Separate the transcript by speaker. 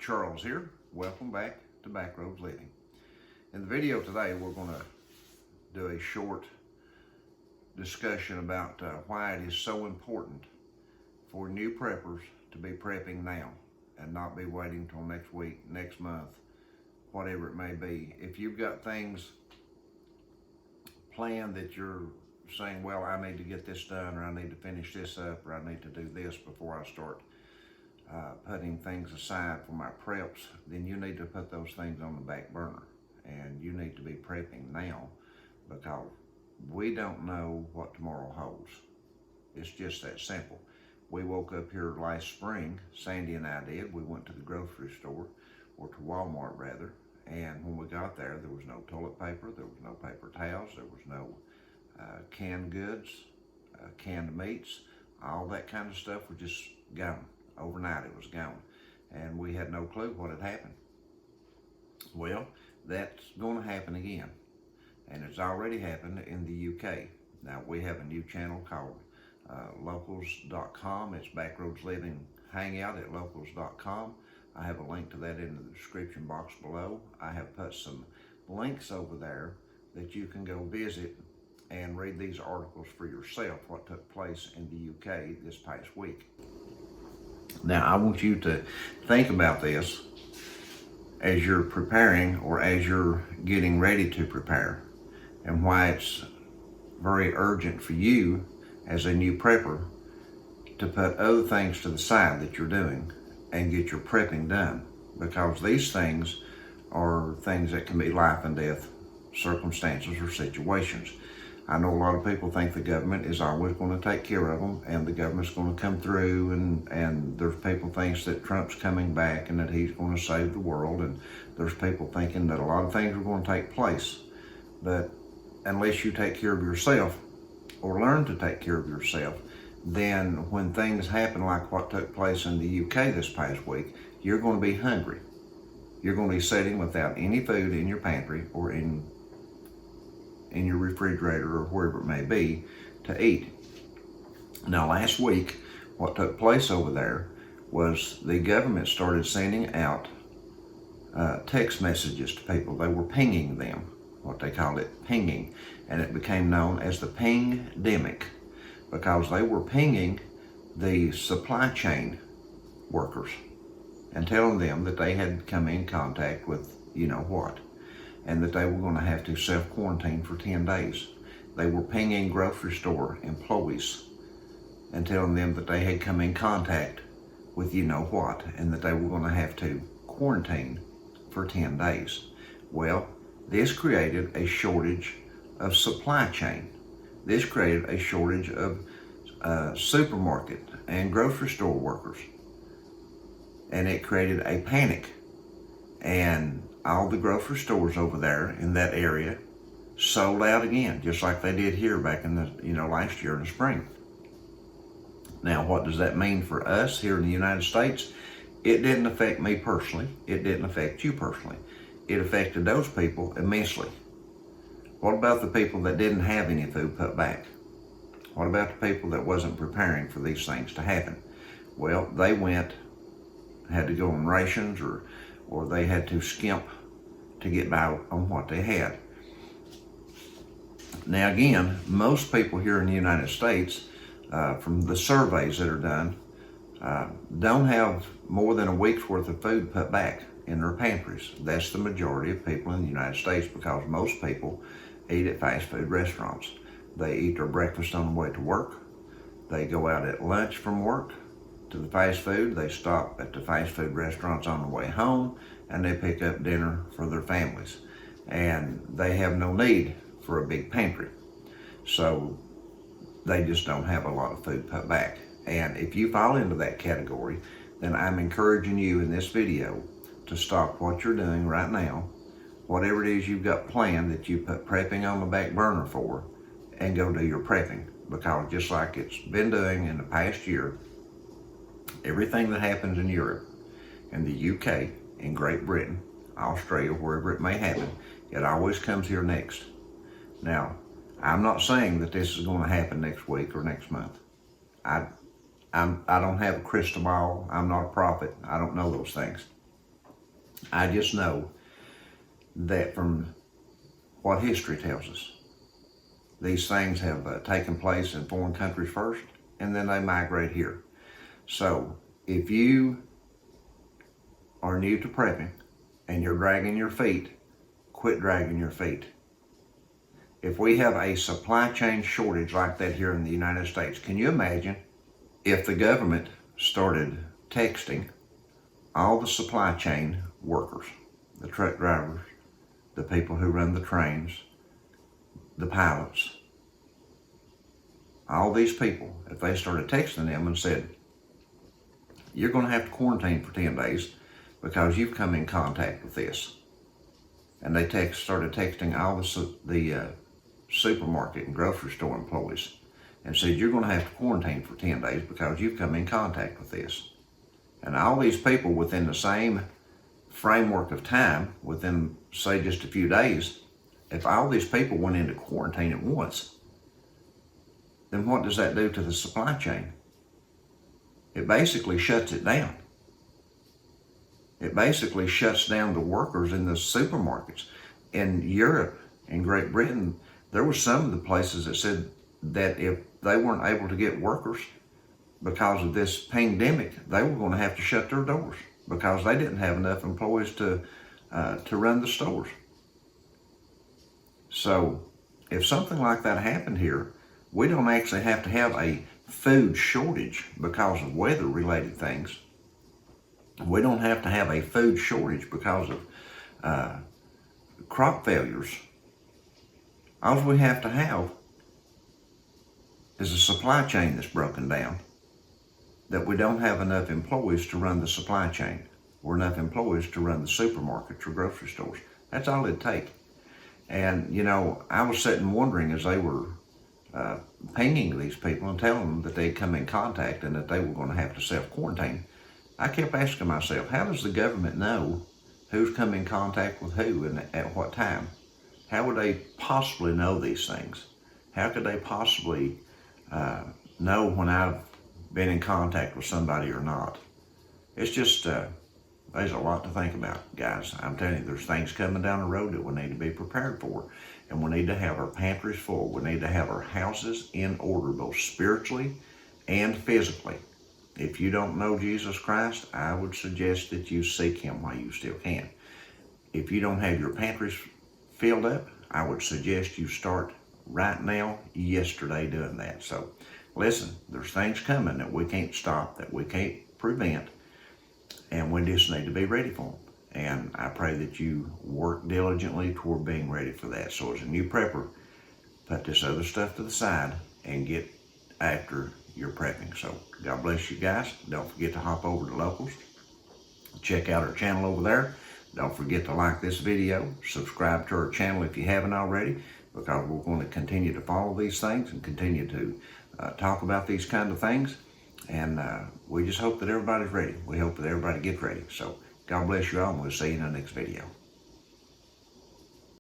Speaker 1: Charles here. Welcome back to Backroads Living. In the video today, we're going to do a short discussion about why it is so important for new preppers to be prepping now and not be waiting till next week, next month, whatever it may be. If you've got things planned that you're saying, well, I need to get this done, or I need to finish this up, or I need to do this before I start putting things aside for my preps, then you need to put those things on the back burner, and you need to be prepping now, because we don't know what tomorrow holds. It's just that simple. We woke up here last spring, Sandy and I did. We went to the grocery store, or to Walmart rather, and when we got there, there was no toilet paper, there was no paper towels, there was no canned goods, canned meats. All that kind of stuff was just gone. Overnight it was gone, and we had no clue what had happened. Well, that's going to happen again, and it's already happened in the UK. Now, we have a new channel called locals.com. It's Backroads Living Hangout at locals.com. I have a link to that in the description box below. I have put some links over there that you can go visit and read these articles for yourself, what took place in the UK this past week. Now, I want you to think about this as you're preparing, or as you're getting ready to prepare, and why it's very urgent for you as a new prepper to put other things to the side that you're doing and get your prepping done, because these things are things that can be life and death circumstances or situations. I know a lot of people think the government is always going to take care of them, and the government's going to come through, and there's people thinks that Trump's coming back and that he's going to save the world, and there's people thinking that a lot of things are going to take place. But unless you take care of yourself, or learn to take care of yourself, then when things happen like what took place in the UK this past week, you're going to be hungry. You're going to be sitting without any food in your pantry or in your refrigerator or wherever it may be to eat. Now, last week, what took place over there was the government started sending out text messages to people. They were pinging them, what they called it, pinging, and it became known as the Pingdemic, because they were pinging the supply chain workers and telling them that they had come in contact with you know what, and that they were going to have to self-quarantine for 10 days. They were pinging grocery store employees and telling them that they had come in contact with you know what, and that they were going to have to quarantine for 10 days. Well, this created a shortage of supply chain. This created a shortage of supermarket and grocery store workers. And it created a panic. And all the grocery stores over there in that area sold out again, just like they did here back in the, last year in the spring. Now, what does that mean for us here in the United States? It didn't affect me personally. It didn't affect you personally. It affected those people immensely. What about the people that didn't have any food put back? What about the people that wasn't preparing for these things to happen? Well, they had to go on rations, or they had to skimp to get by on what they had. Now again, most people here in the United States, from the surveys that are done, don't have more than a week's worth of food put back in their pantries. That's the majority of people in the United States, because most people eat at fast food restaurants. They eat their breakfast on the way to work. They go out at lunch from work to the fast food. They stop at the fast food restaurants on the way home, and they pick up dinner for their families. And they have no need for a big pantry. So they just don't have a lot of food put back. And if you fall into that category, then I'm encouraging you in this video to stop what you're doing right now, whatever it is you've got planned that you put prepping on the back burner for, and go do your prepping. Because just like it's been doing in the past year, everything that happens in Europe, in the UK, in Great Britain, Australia, wherever it may happen, it always comes here next. Now, I'm not saying that this is going to happen next week or next month. I don't have a crystal ball. I'm not a prophet. I don't know those things. I just know that from what history tells us, these things have taken place in foreign countries first, and then they migrate here. So if you are new to prepping and you're dragging your feet, quit dragging your feet. If we have a supply chain shortage like that here in the United States, can you imagine if the government started texting all the supply chain workers, the truck drivers, the people who run the trains, the pilots, all these people, if they started texting them and said, you're going to have to quarantine for 10 days because you've come in contact with this. And they started texting all the supermarket and grocery store employees and said, you're going to have to quarantine for 10 days because you've come in contact with this. And all these people within the same framework of time, within, say, just a few days, if all these people went into quarantine at once, then what does that do to the supply chain? It basically shuts it down. It basically shuts down the workers in the supermarkets. In Europe and Great Britain, there were some of the places that said that if they weren't able to get workers because of this pandemic, they were going to have to shut their doors because they didn't have enough employees to run the stores. So if something like that happened here, we don't actually have to have a food shortage because of weather-related things. We don't have to have a food shortage because of crop failures. All we have to have is a supply chain that's broken down, that we don't have enough employees to run the supply chain or enough employees to run the supermarkets or grocery stores. That's all it'd take. And, you know, I was sitting wondering as they were pinging these people and telling them that they'd come in contact and that they were going to have to self-quarantine. I kept asking myself, how does the government know who's come in contact with who and at what time? How would they possibly know these things? How could they possibly know when I've been in contact with somebody or not? It's just, there's a lot to think about, guys. I'm telling you, there's things coming down the road that we need to be prepared for. And we need to have our pantries full. We need to have our houses in order, both spiritually and physically. If you don't know Jesus Christ, I would suggest that you seek Him while you still can. If you don't have your pantries filled up, I would suggest you start right now, yesterday, doing that. So, listen, there's things coming that we can't stop, that we can't prevent, and we just need to be ready for them. And I pray that you work diligently toward being ready for that. So as a new prepper, put this other stuff to the side and get after your prepping. So God bless you guys. Don't forget to hop over to Locals. Check out our channel over there. Don't forget to like this video. Subscribe to our channel if you haven't already, because we're going to continue to follow these things and continue to talk about these kind of things. And we just hope that everybody's ready. We hope that everybody gets ready. So God bless you all, and we'll see you in the next video.